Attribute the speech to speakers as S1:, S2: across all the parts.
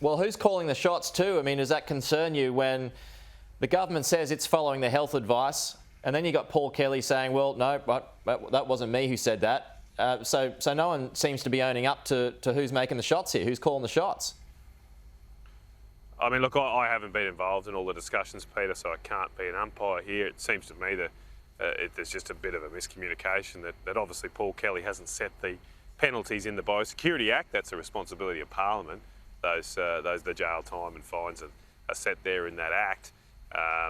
S1: Well, who's calling the shots too? I mean, does that concern you when the government says it's following the health advice, and then you got Paul Kelly saying, well, no, that wasn't me who said that. So no one seems to be owning up to who's making the shots here, who's calling the shots.
S2: I mean, look, I haven't been involved in all the discussions, Peter, so I can't be an umpire here. It seems to me that there's just a bit of a miscommunication that obviously Paul Kelly hasn't set the penalties in the Biosecurity Act. That's a responsibility of Parliament. The jail time and fines are set there in that Act.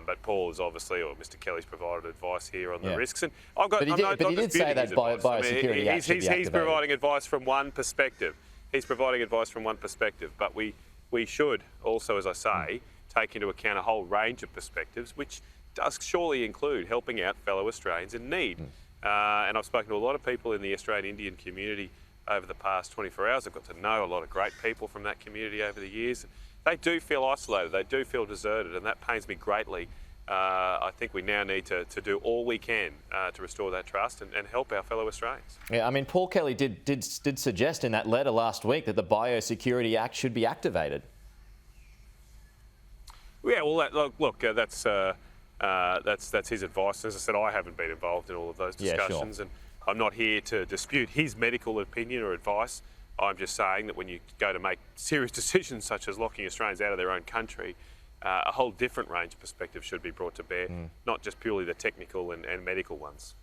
S2: But Paul is obviously, or Mr. Kelly's provided advice here on the risks. And
S1: but he did say that Biosecurity Act should be activated.
S2: He's providing advice from one perspective. But we should also, as I say, take into account a whole range of perspectives, which does surely include helping out fellow Australians in need. And I've spoken to a lot of people in the Australian Indian community over the past 24 hours. I've got to know a lot of great people from that community over the years. They do feel isolated, they do feel deserted, and that pains me greatly. I think we now need to do all we can to restore that trust and help our fellow Australians.
S1: Yeah, I mean, Paul Kelly did suggest in that letter last week that the Biosecurity Act should be activated.
S2: Yeah, well, look, that's his advice. As I said, I haven't been involved in all of those discussions, and I'm not here to dispute his medical opinion or advice. I'm just saying that when you go to make serious decisions such as locking Australians out of their own country, a whole different range of perspectives should be brought to bear, not just purely the technical and medical ones.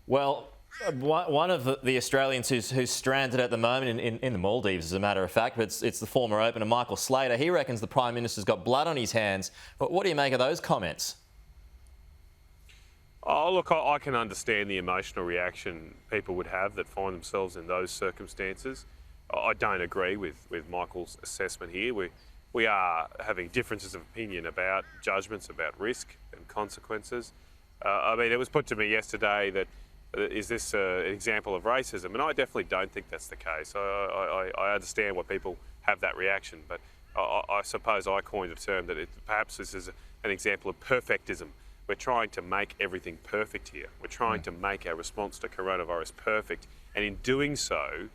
S1: Well, one of the Australians who's stranded at the moment in the Maldives, as a matter of fact, but it's the former opener, Michael Slater. He reckons the Prime Minister's got blood on his hands. But what do you make of those comments?
S2: Oh, look, I can understand the emotional reaction people would have that find themselves in those circumstances. I don't agree with Michael's assessment here. We are having differences of opinion about judgments, about risk and consequences. I mean, it was put to me yesterday that is this an example of racism? And I definitely don't think that's the case. I understand why people have that reaction, but I suppose I coined a term that perhaps this is an example of perfectism. We're trying to make everything perfect here. We're trying to make our response to coronavirus perfect, and in doing so,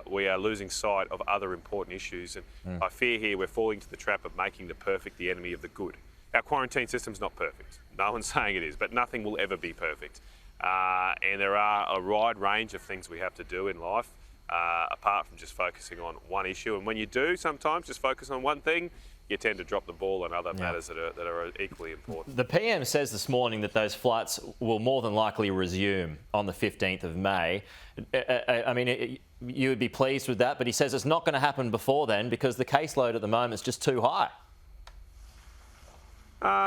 S2: we are losing sight of other important issues. And I fear here we're falling into the trap of making the perfect the enemy of the good. Our quarantine system's not perfect. No one's saying it is, but nothing will ever be perfect. And there are a wide range of things we have to do in life, apart from just focusing on one issue. And when you do sometimes just focus on one thing, you tend to drop the ball on other matters that are equally important.
S1: The PM says this morning that those flights will more than likely resume on the 15th of May. I mean, you would be pleased with that, but he says it's not going to happen before then because the caseload at the moment is just too high.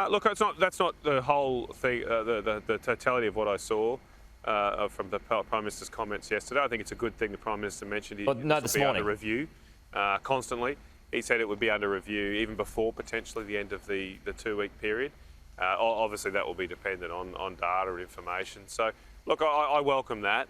S2: Look, that's not the whole thing, the totality of what I saw from the Prime Minister's comments yesterday. I think it's a good thing the Prime Minister mentioned it will be under review constantly. He said it would be under review even before potentially the end of the 2-week period. Obviously, that will be dependent on data and information. So, look, I welcome that.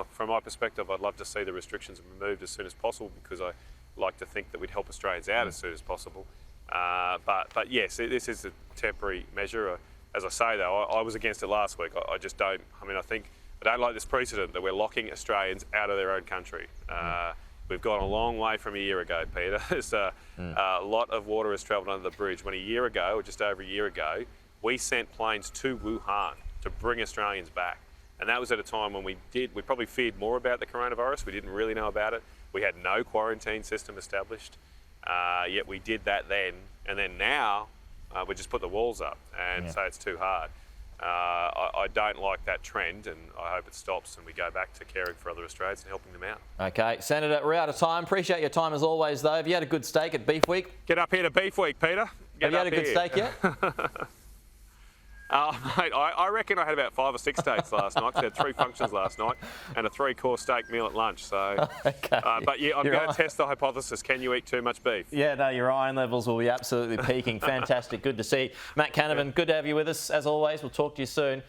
S2: From my perspective, I'd love to see the restrictions removed as soon as possible because I like to think that we'd help Australians out as soon as possible. But yes, this is a temporary measure. As I say, though, I was against it last week. I just don't. I mean, I don't like this precedent that we're locking Australians out of their own country. We've gone a long way from a year ago, Peter. There's a lot of water has travelled under the bridge. When a year ago, or just over a year ago, we sent planes to Wuhan to bring Australians back. And that was at a time when we probably feared more about the coronavirus. We didn't really know about it. We had no quarantine system established, yet we did that then. And then now, we just put the walls up and say it's too hard. I don't like that trend, and I hope it stops and we go back to caring for other Australians and helping them out.
S1: Okay, Senator, we're out of time. Appreciate your time as always, though. Have you had a good steak at Beef Week?
S2: Get up here to Beef Week, Peter.
S1: Have you had a good steak yet?
S2: Mate, I reckon I had about 5 or 6 steaks last night. I had 3 functions last night and a 3-course steak meal at lunch. So,
S1: okay.
S2: But yeah, I'm going to test the hypothesis. Can you eat too much beef?
S1: Yeah, no, your iron levels will be absolutely peaking. Fantastic. Good to see you. Matt Canavan, good to have you with us as always. We'll talk to you soon.